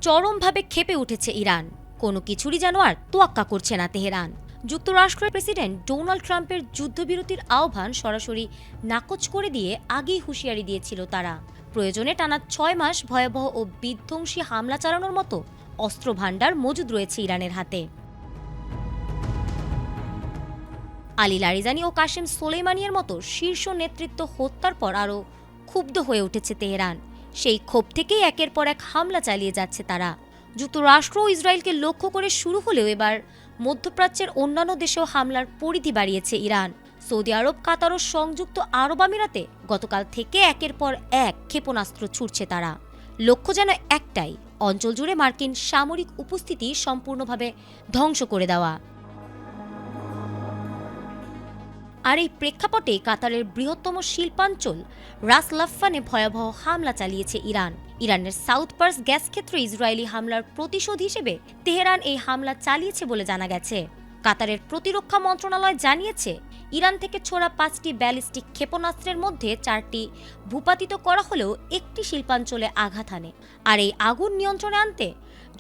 চরমভাবে ক্ষেপে উঠেছে ইরান। কোনো কিছুরই যেন আর তোয়াক্কা করছে না তেহরান। যুক্তরাষ্ট্রের প্রেসিডেন্ট ডোনাল্ড ট্রাম্পের যুদ্ধবিরতির আহ্বান সরাসরি নাকচ করে দিয়ে আগেই হুঁশিয়ারি দিয়েছিল তারা। প্রয়োজনে টানা ৬ মাস ভয়াবহ ও বিধ্বংসী হামলা চালানোর মতো অস্ত্র ভাণ্ডার মজুদ রয়েছে ইরানের হাতে। আলী লারিজানি ও কাশেম সোলেইমানির মতো শীর্ষ নেতৃত্ব হত্যার পর আরও ক্ষুব্ধ হয়ে উঠেছে তেহরান। সেই ক্ষোভ থেকেই একের পর এক হামলা চালিয়ে যাচ্ছে তারা। যুক্তরাষ্ট্র ও ইসরায়েলকে লক্ষ্য করে শুরু হলেও এবার মধ্যপ্রাচ্যের অন্যান্য দেশেও হামলার পরিধি বাড়িয়েছে ইরান। সৌদি আরব, কাতার ও সংযুক্ত আরব আমিরাতে গতকাল থেকে একের পর এক ক্ষেপণাস্ত্র ছুড়ছে তারা। লক্ষ্য যেন একটাই, অঞ্চল জুড়ে মার্কিন সামরিক উপস্থিতি সম্পূর্ণভাবে ধ্বংস করে দেওয়া। আর এই প্রেক্ষাপটে কাতারের বৃহত্তম শিল্পাঞ্চল রাস লাফফানে ভয়াবহ হামলা চালিয়েছে ইরান। ইরানের সাউথ পার্স গ্যাস ক্ষেত্রে ইসরায়েলি হামলার প্রতিশোধ হিসেবে তেহরান এই হামলা চালিয়েছে বলে জানা গেছে। কাতারের প্রতিরক্ষা মন্ত্রণালয় জানিয়েছে, ইরান থেকে ছোড়া ৫টি ব্যালিস্টিক ক্ষেপণাস্ত্রের মধ্যে ৪টি ভূপাতিত করা হলেও একটি শিল্পাঞ্চলে আঘাত হানে। আর এই আগুন নিয়ন্ত্রণে আনতে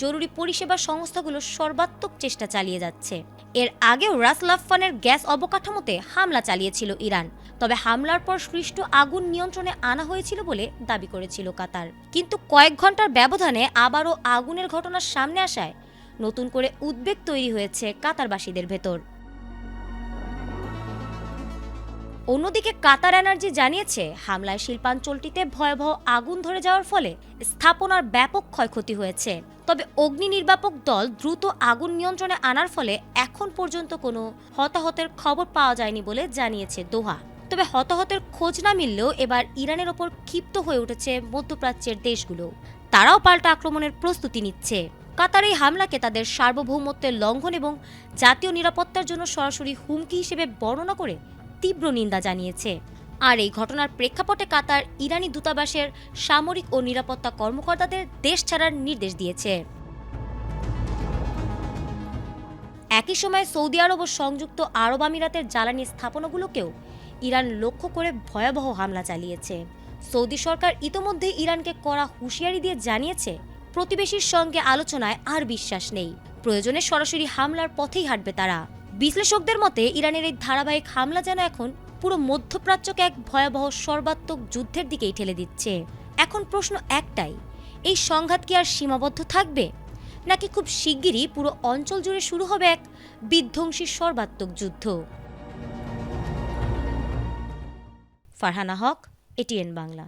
জরুরি পরিষেবা সংস্থাগুলো সর্বাত্মক চেষ্টা চালিয়ে যাচ্ছে। এর আগেও রাস লাফফানের গ্যাস অবকাঠামোতে হামলা চালিয়েছিল ইরান, তবে হামলার পর সৃষ্ট আগুন নিয়ন্ত্রণে আনা হয়েছিল বলে দাবি করেছিল কাতার। কিন্তু কয়েক ঘন্টার ব্যবধানে আবারও আগুনের ঘটনা সামনে আসায় নতুন করে উদ্বেগ তৈরি হয়েছে কাতারবাসীদের ভেতর। অন্যদিকে কাতার এনার্জি জানিয়েছে, হামলায় শিল্পাঞ্চলটিতে ভয়াবহ আগুন ধরে যাওয়ার ফলে স্থাপনার ব্যাপক ক্ষয়ক্ষতি হয়েছে। তবে অগ্নি নির্বাপক দল দ্রুত আগুন নিয়ন্ত্রণে আনার ফলে এখন পর্যন্ত কোনো হতাহতের খবর পাওয়া যায়নি বলে জানিয়েছে দোহা। তবে হতাহতের খোঁজ না মিললেও এবার ইরানের ওপর ক্ষিপ্ত হয়ে উঠেছে মধ্যপ্রাচ্যের দেশগুলো। তারাও পাল্টা আক্রমণের প্রস্তুতি নিচ্ছে। কাতার এই হামলাকে তাদের সার্বভৌমত্বের লঙ্ঘন এবং জাতীয় নিরাপত্তার জন্য সরাসরি হুমকি হিসেবে বর্ণনা করে তীব্র নিন্দা জানিয়েছে। আর এই ঘটনার প্রেক্ষাপটে কাতার ইরানি দূতাবাসের সামরিক ও নিরাপত্তা কর্মকর্তাদের দেশ ছাড়ার নির্দেশ দিয়েছে। একই সময় সৌদি আরব ও সংযুক্ত আরব আমিরাতের জ্বালানি স্থাপনাগুলোকেও ইরান লক্ষ্য করে ভয়াবহ হামলা চালিয়েছে। সৌদি সরকার ইতোমধ্যে ইরানকে কড়া হুঁশিয়ারি দিয়ে জানিয়েছে, প্রতিবেশীর সঙ্গে আলোচনায় আর বিশ্বাস নেই, প্রয়োজনে সরাসরি হামলার পথেই হাঁটবে তারা। বিশ্লেষকদের মতে ইরানের এই ধারাবাহিক হামলা যেন এখন পুরো মধ্যপ্রাচ্যকে এক ভয়াবহ সর্বাত্মক যুদ্ধের দিকেই ঠেলে দিচ্ছে। এখন প্রশ্ন একটাই, এই সংঘাত কি আর সীমাবদ্ধ থাকবে, নাকি খুব শিগগিরই পুরো অঞ্চল জুড়ে শুরু হবে এক বিধ্বংসী সর্বাত্মক যুদ্ধ? ফারহানা হক, এটিএন বাংলা।